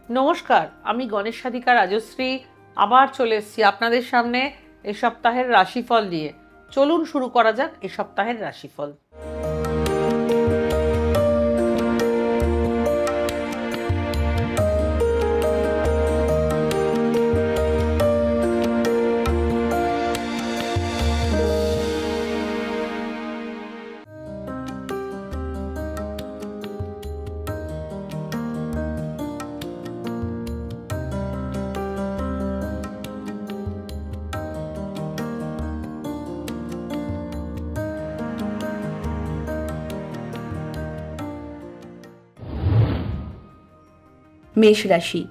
নমস্কার, আমি গণেশ সাধিকা রাজশ্রী আবার চলে এসেছি আপনাদের সামনে এ সপ্তাহের রাশিফল নিয়ে। চলুন শুরু করা যাক এ সপ্তাহের রাশিফল। মেষ রাশি।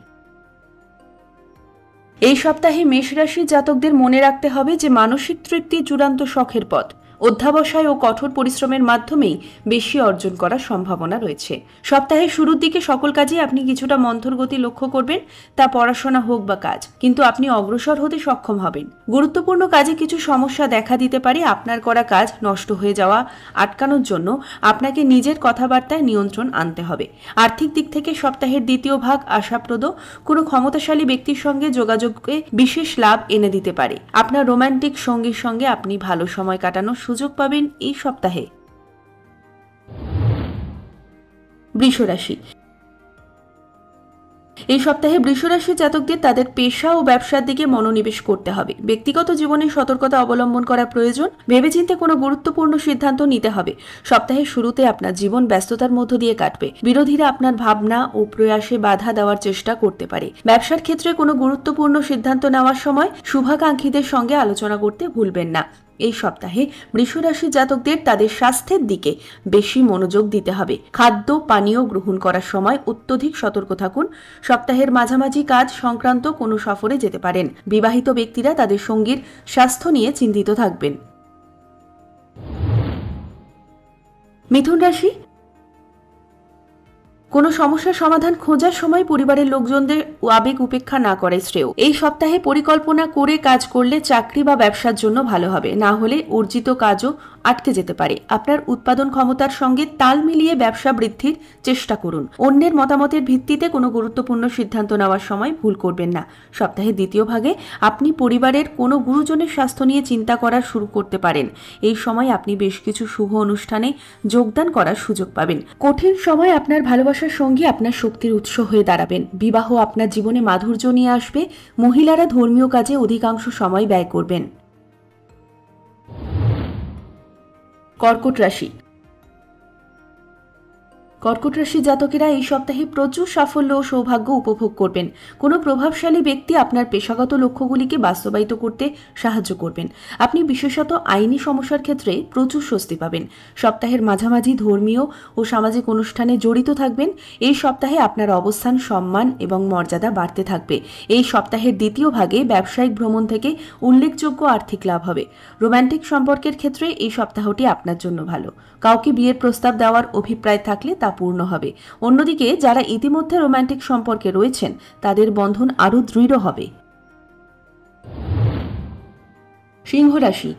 এই সপ্তাহে মেষ রাশির জাতকদের মনে রাখতে হবে যে মানসিক তৃপ্তি চূড়ান্ত শখের পথ। অধ্যাবসায় ও কঠোর পরিশ্রমের মাধ্যমেই বেশি অর্জন করার সম্ভাবনা রয়েছে। সপ্তাহের শুরুর দিকে সকল কাজে আপনি কিছুটা মন্থর গতি লক্ষ্য করবেন, তা পড়াশোনা হোক বা কাজ, কিন্তু আপনি অগ্রসর হতে সক্ষম হবেন। গুরুত্বপূর্ণ কাজে কিছু সমস্যা দেখা দিতে পারে। আপনার করা কাজ নষ্ট হয়ে যাওয়া আটকানোর জন্য আপনাকে নিজের কথাবার্তায় নিয়ন্ত্রণ আনতে হবে। আর্থিক দিক থেকে সপ্তাহের দ্বিতীয় ভাগ আশাপ্রদ। কোনো ক্ষমতাশালী ব্যক্তির সঙ্গে যোগাযোগে বিশেষ লাভ এনে দিতে পারে। আপনার রোমান্টিক সঙ্গীর সঙ্গে আপনি ভালো সময় কাটানোর সুযোগ পাবেন এই সপ্তাহে। বৃষ রাশি। এই সপ্তাহে বৃষ রাশির জাতকদের তাদের পেশা ও ব্যবসার দিকে মনোনিবেশ করতে হবে। ব্যক্তিগত জীবনে সতর্কতা অবলম্বন করা প্রয়োজন। ভেবেচিন্তে কোনো গুরুত্বপূর্ণ সিদ্ধান্ত নিতে হবে। সপ্তাহের শুরুতে আপনার জীবন ব্যস্ততার মধ্য দিয়ে কাটবে। বিরোধীরা আপনার ভাবনা ও প্রয়াসে বাধা দেওয়ার চেষ্টা করতে পারে। ব্যবসার ক্ষেত্রে কোনো গুরুত্বপূর্ণ সিদ্ধান্ত নেওয়ার সময় শুভাকাঙ্ক্ষীদের সঙ্গে আলোচনা করতে ভুলবেন না। এই সপ্তাহে বৃষ রাশির জাতকদের তাদের স্বাস্থ্যের দিকে বেশি মনোযোগ দিতে হবে। খাদ্য পানীয় গ্রহণ করার সময় অত্যধিক সতর্ক থাকুন। সপ্তাহের মাঝামাঝি কাজ সংক্রান্ত কোনো সফরে যেতে পারেন। বিবাহিত ব্যক্তিরা তাদের সঙ্গীর স্বাস্থ্য নিয়ে চিন্তিত থাকবেন। মিথুন রাশি। কোনো সমস্যার সমাধান খোঁজার সময় পরিবারের লোকজনদের আবেগ উপেক্ষা না করে শ্রেয়। এই সপ্তাহে পরিকল্পনা করে কাজ করলে চাকরি বা ব্যবসার জন্য ভালো হবে, না হলে অর্জিত কাজও আটকে যেতে পারে। আপনার উৎপাদন ক্ষমতার সঙ্গে তাল মিলিয়ে ব্যবসা বৃদ্ধির চেষ্টা করুন। অন্যের মতামতের ভিত্তিতে কোনো গুরুত্বপূর্ণ সিদ্ধান্ত নেওয়ার সময় ভুল করবেন না। সপ্তাহের দ্বিতীয় ভাগে আপনি পরিবারের কোনো গুরুজনের স্বাস্থ্য নিয়ে চিন্তা করা শুরু করতে পারেন। এই সময় আপনি বেশ কিছু শুভ অনুষ্ঠানে যোগদান করার সুযোগ পাবেন। কঠিন সময় আপনার ভালোবাসার সঙ্গে আপনার শক্তির উৎস হয়ে দাঁড়াবেন। বিবাহ আপনার জীবনে মাধুর্য নিয়ে আসবে। মহিলারা ধর্মীয় কাজে অধিকাংশ সময় ব্যয় করবেন। কর্কট রাশি। কর্কট রাশির জাতকেরা এই সপ্তাহে প্রচুর সাফল্য ও সৌভাগ্য উপভোগ করবেন। কোনো প্রভাবশালী ব্যক্তি আপনার পেশাগত লক্ষ্যগুলিকে বাস্তবায়িত করতে সাহায্য করবেন। আপনি বিশেষত আইনি সমস্যার ক্ষেত্রে প্রচুর স্বস্তি পাবেন। সপ্তাহের মাঝামাঝি ধর্মীয় ও সামাজিক অনুষ্ঠানে জড়িত থাকবেন। এই সপ্তাহে আপনার অবস্থান, সম্মান এবং মর্যাদা বাড়তে থাকবে। এই সপ্তাহের দ্বিতীয় ভাগে ব্যবসায়িক ভ্রমণ থেকে উল্লেখযোগ্য আর্থিক লাভ হবে। রোমান্টিক সম্পর্কের ক্ষেত্রে এই সপ্তাহটি আপনার জন্য ভালো। কাউকে বিয়ের প্রস্তাব দেওয়ার অভিপ্রায় থাকলে তা পূর্ণ হবে। অন্যদিকে যারা ইতিমধ্যে রোমান্টিক সম্পর্কে রয়েছেন তাদের বন্ধন আরও দৃঢ় হবে। সিংহ রাশি।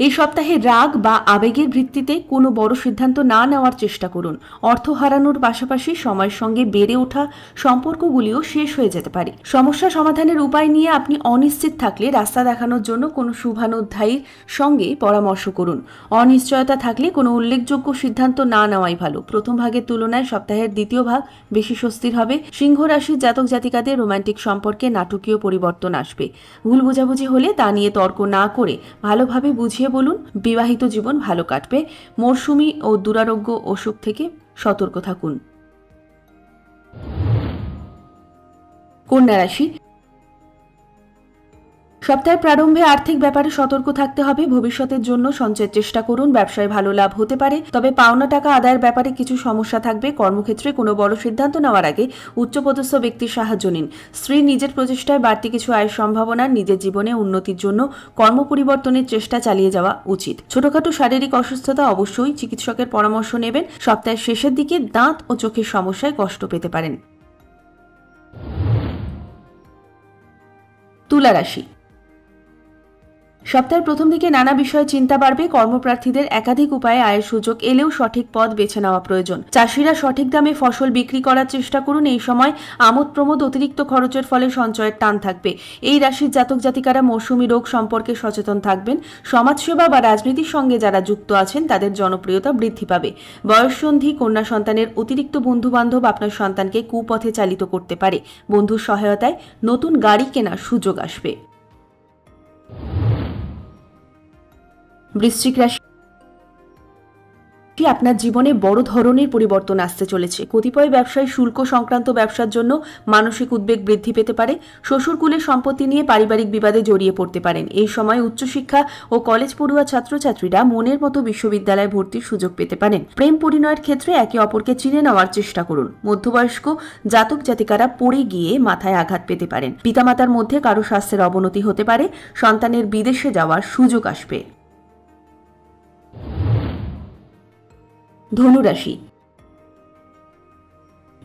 এই সপ্তাহে রাগ বা আবেগের ভিত্তিতে কোনো বড় সিদ্ধান্ত না নেওয়ার চেষ্টা করুন। অর্থ হারানোর পাশাপাশি সময়ের সঙ্গে বেড়ে ওঠা সম্পর্কগুলিও শেষ হয়ে যেতে পারে। সমস্যা সমাধানের উপায় নিয়ে আপনি অনিশ্চিত থাকলে রাস্তা দেখানোর জন্য কোনো শুভানুধ্যায়ীর সঙ্গে পরামর্শ করুন। অনিশ্চয়তা থাকলে কোনো উল্লেখযোগ্য সিদ্ধান্ত না নেওয়াই ভালো। প্রথম ভাগের তুলনায় সপ্তাহের দ্বিতীয় ভাগ বেশি স্বস্তির হবে। সিংহ রাশির জাতক জাতিকাদের রোমান্টিক সম্পর্কে নাটকীয় পরিবর্তন আসবে। ভুল বোঝাবুঝি হলে তা নিয়ে তর্ক না করে ভালোভাবে বুঝিয়ে বলুন। বিবাহিত জীবন ভালো কাটবে। মরশুমি ও দুরারোগ্য অসুখ থেকে সতর্ক থাকুন। কন্যা রাশি। সপ্তাহের প্রারম্ভে আর্থিক ব্যাপারে সতর্ক থাকতে হবে। ভবিষ্যতের জন্য সঞ্চয়ের চেষ্টা করুন। ব্যবসায় ভালো লাভ হতে পারে, তবে পাওনা টাকা আদায়ের ব্যাপারে কিছু সমস্যা থাকবে। কর্মক্ষেত্রে কোনো বড় সিদ্ধান্ত নেওয়ার আগে উচ্চপদস্থ ব্যক্তির সাহায্য নিন। স্ত্রী নিজের প্রচেষ্টায় বাড়তি কিছু আয়ের সম্ভাবনা। নিজের জীবনে উন্নতির জন্য কর্ম পরিবর্তনের চেষ্টা চালিয়ে যাওয়া উচিত। ছোটখাটো শারীরিক অসুস্থতা অবশ্যই চিকিৎসকের পরামর্শ নেবেন। সপ্তাহের শেষের দিকে দাঁত ও চোখের সমস্যায় কষ্ট পেতে পারেন। তুলা রাশি। সপ্তাহের প্রথম দিকে নানা বিষয়ে চিন্তা বাড়বে। কর্মপ্রার্থীদের একাধিক উপায়ে আয়ের সুযোগ এলেও সঠিক পথ বেছে নেওয়া প্রয়োজন। চাষিরা সঠিক দামে ফসল বিক্রি করার চেষ্টা করুন। এই সময় আমোদ প্রমোদ, অতিরিক্ত খরচের ফলে সঞ্চয়ের টান থাকবে। এই রাশির জাতক জাতিকারা মৌসুমী রোগ সম্পর্কে সচেতন থাকবেন। সমাজসেবা বা রাজনীতির সঙ্গে যারা যুক্ত আছেন তাদের জনপ্রিয়তা বৃদ্ধি পাবে। বয়ঃসন্ধি, কন্যা সন্তানের অতিরিক্ত বন্ধু বান্ধব আপনার সন্তানকে কুপথে চালিত করতে পারে। বন্ধুর সহায়তায় নতুন গাড়ি কেনার সুযোগ আসবে। বৃশ্চিক রাশি, আপনার জীবনে বড় ধরনের পরিবর্তন আসতে চলেছে। কতিপয় ব্যবসায় শুল্ক সংক্রান্ত ব্যবসার জন্য মানসিক উদ্বেগ বৃদ্ধি পেতে পারে। শ্বশুরকুলের সম্পত্তি নিয়ে পারিবারিক বিবাদে জড়িয়ে পড়তে পারেন। এই সময় উচ্চশিক্ষা ও কলেজ পড়ুয়া ছাত্রছাত্রীরা মনের মতো বিশ্ববিদ্যালয়ে ভর্তির সুযোগ পেতে পারেন। প্রেম পরিণয়ের ক্ষেত্রে একে অপরকে চিনে নেওয়ার চেষ্টা করুন। মধ্যবয়স্ক জাতক জাতিকারা পড়ে গিয়ে মাথায় আঘাত পেতে পারেন। পিতামাতার মধ্যে কারো স্বাস্থ্যের অবনতি হতে পারে। সন্তানের বিদেশে যাওয়ার সুযোগ আসবে। ধনুরাশি,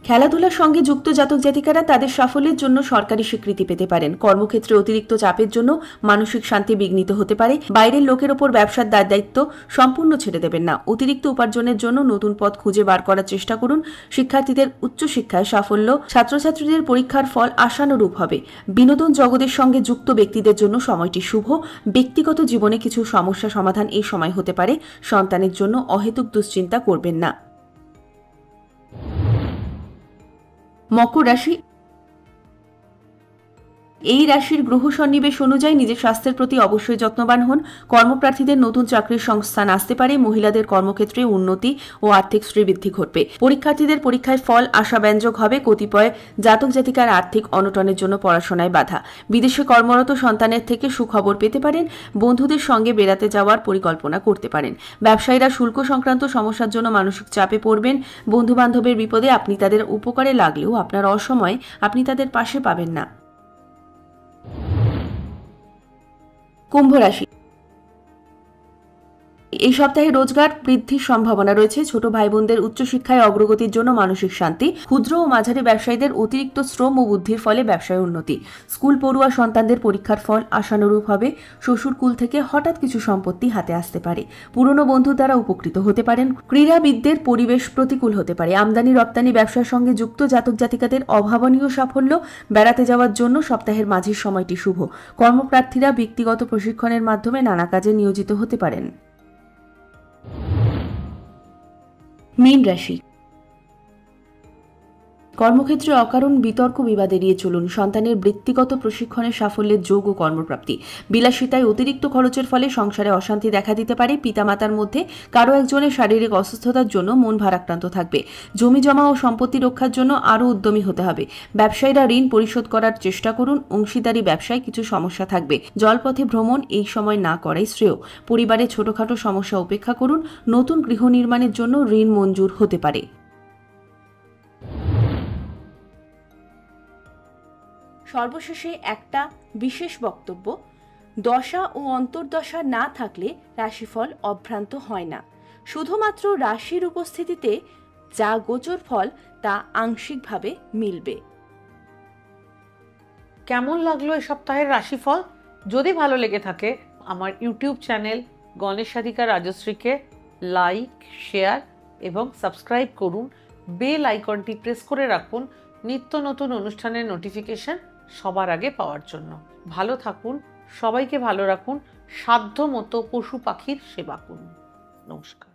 খেলাধুলার সঙ্গে যুক্ত জাতক জাতিকারা তাদের সাফল্যের জন্য সরকারি স্বীকৃতি পেতে পারেন। কর্মক্ষেত্রে অতিরিক্ত চাপের জন্য মানসিক শান্তি বিঘ্নিত হতে পারে। বাইরের লোকের ওপর ব্যবসার দায়িত্ব সম্পূর্ণ ছেড়ে দেবেন না। অতিরিক্ত উপার্জনের জন্য নতুন পথ খুঁজে বার করার চেষ্টা করুন। শিক্ষার্থীদের উচ্চশিক্ষায় সাফল্য, ছাত্রছাত্রীদের পরীক্ষার ফল আশানুরূপ হবে। বিনোদন জগতের সঙ্গে যুক্ত ব্যক্তিদের জন্য সময়টি শুভ। ব্যক্তিগত জীবনে কিছু সমস্যা সমাধান এই সময় হতে পারে। সন্তানের জন্য অহেতুক দুশ্চিন্তা করবেন না। মকর রাশি, এই রাশির গ্রহ সন্নিবেশ অনুযায়ী নিজের স্বাস্থ্যের প্রতি অবশ্যই যত্নবান হন। কর্মপ্রার্থীদের নতুন চাকরির সংস্থান আসতে পারে। মহিলাদের কর্মক্ষেত্রে উন্নতি ও আর্থিক শ্রীবৃদ্ধি ঘটবে। পরীক্ষার্থীদের পরীক্ষায় ফল আশাব্যঞ্জক হবে। কতিপয় জাতক জাতিকার আর্থিক অনটনের জন্য পড়াশোনায় বাধা। বিদেশে কর্মরত সন্তানের থেকে সুখবর পেতে পারেন। বন্ধুদের সঙ্গে বেড়াতে যাওয়ার পরিকল্পনা করতে পারেন। ব্যবসায়ীরা শুল্ক সংক্রান্ত সমস্যার জন্য মানসিক চাপে পড়বেন। বন্ধু বান্ধবের বিপদে আপনি তাদের উপকারে লাগলেও আপনার অসময়ে আপনি তাদের পাশে পাবেন না। কুম্ভ রাশি, এই সপ্তাহে রোজগার বৃদ্ধির সম্ভাবনা রয়েছে। ছোট ভাই বোনদের উচ্চশিক্ষায় অগ্রগতির জন্য মানসিক শান্তি। ক্ষুদ্র ও মাঝারি ব্যবসায়ীদের অতিরিক্ত শ্রম ও বুদ্ধির ফলে ব্যবসায় উন্নতি। স্কুল পড়ুয়া সন্তানদের পরীক্ষার ফল আশানুরূপ হবে। শ্বশুরকুল থেকে হঠাৎ কিছু সম্পত্তি হাতে আসতে পারে। পুরনো বন্ধু দ্বারা উপকৃত হতে পারেন। ক্রীড়াবিদদের পরিবেশ প্রতিকূল হতে পারে। আমদানি রপ্তানি ব্যবসার সঙ্গে যুক্ত জাতক জাতিকাদের অভাবনীয় সাফল্য। বেড়াতে যাওয়ার জন্য সপ্তাহের মাঝের সময়টি শুভ। কর্মপ্রার্থীরা ব্যক্তিগত প্রশিক্ষণের মাধ্যমে নানা কাজে নিয়োজিত হতে পারেন। মীন রাশি, কর্মক্ষেত্রে অকারণ বিতর্ক বিবাদ এড়িয়ে চলুন। সন্তানের বৃত্তিগত প্রশিক্ষণে সাফল্যের যোগ ও কর্মপ্রাপ্তি। বিলাসিতায় অতিরিক্ত খরচের ফলে সংসারে অশান্তি দেখা দিতে পারে। পিতামাতার মধ্যে কারো একজনের শারীরিক অসুস্থতার জন্য মন ভারাক্রান্ত থাকবে। জমি জমা ও সম্পত্তি রক্ষার জন্য আরও উদ্যমী হতে হবে। ব্যবসায়ীরা ঋণ পরিশোধ করার চেষ্টা করুন। অংশীদারি ব্যবসায় কিছু সমস্যা থাকবে। জলপথে ভ্রমণ এই সময় না করাই শ্রেয়। পরিবারে ছোটখাটো সমস্যা উপেক্ষা করুন। নতুন গৃহ নির্মাণের জন্য ঋণ মঞ্জুর হতে পারে। সর্বশেষে একটা বিশেষ বক্তব্য, দশা ও অন্তর্দশা না থাকলে রাশিফল অভ্রান্ত হয় না। শুধুমাত্র রাশির উপস্থিতিতে যা গোচর ফল তা আংশিকভাবে মিলবে। কেমন লাগলো এ সপ্তাহের রাশিফল? যদি ভালো লেগে থাকে আমার ইউটিউব চ্যানেল গণেশ সাধিকা রাজশ্রীকে লাইক, শেয়ার এবং সাবস্ক্রাইব করুন। বেল আইকনটি প্রেস করে রাখুন নিত্য নতুন অনুষ্ঠানের নোটিফিকেশন সবার আগে পাওয়ার জন্য। ভালো থাকুন, সবাইকে ভালো রাখুন, সাধ্য মতো পশু পাখির সেবা করুন। নমস্কার।